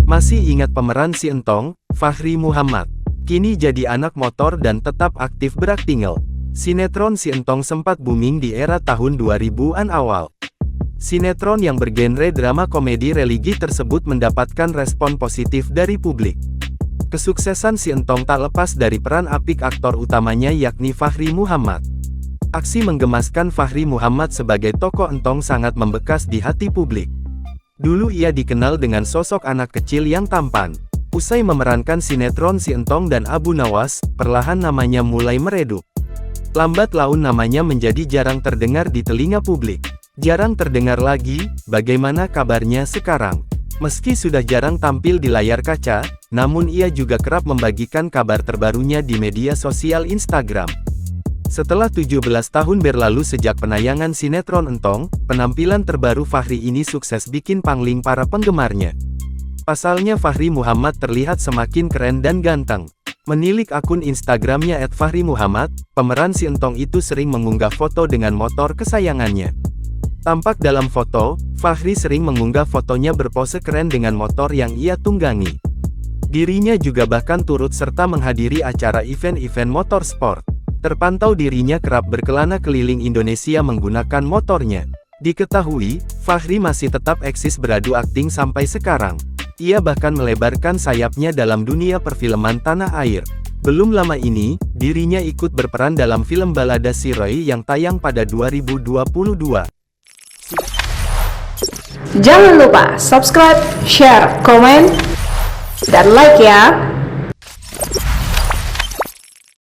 Masih ingat pemeran si Entong, Fachri Muhammad? Kini jadi anak motor dan tetap aktif beraktingel. Sinetron si Entong sempat booming di era tahun 2000-an awal. Sinetron yang bergenre drama komedi religi tersebut mendapatkan respon positif dari publik. Kesuksesan si Entong tak lepas dari peran apik aktor utamanya yakni Fachri Muhammad. Aksi menggemaskan Fachri Muhammad sebagai tokoh Entong sangat membekas di hati publik. Dulu ia dikenal dengan sosok anak kecil yang tampan. Usai memerankan sinetron si Entong dan Abu Nawas, perlahan namanya mulai meredup. Lambat laun namanya menjadi jarang terdengar di telinga publik. Jarang terdengar lagi, bagaimana kabarnya sekarang? Meski sudah jarang tampil di layar kaca, namun ia juga kerap membagikan kabar terbarunya di media sosial Instagram. Setelah 17 tahun berlalu sejak penayangan sinetron Entong, penampilan terbaru Fachri ini sukses bikin pangling para penggemarnya. Pasalnya Fachri Muhammad terlihat semakin keren dan ganteng. Menilik akun Instagramnya @fachrimuhammad, pemeran si Entong itu sering mengunggah foto dengan motor kesayangannya. Tampak dalam foto, Fachri sering mengunggah fotonya berpose keren dengan motor yang ia tunggangi. Dirinya juga bahkan turut serta menghadiri acara event-event motorsport. Terpantau dirinya kerap berkelana keliling Indonesia menggunakan motornya. Diketahui, Fachri masih tetap eksis beradu akting sampai sekarang. Ia bahkan melebarkan sayapnya dalam dunia perfilman tanah air. Belum lama ini, dirinya ikut berperan dalam film Balada Si Roy yang tayang pada 2022. Jangan lupa subscribe, share, komen, dan like ya.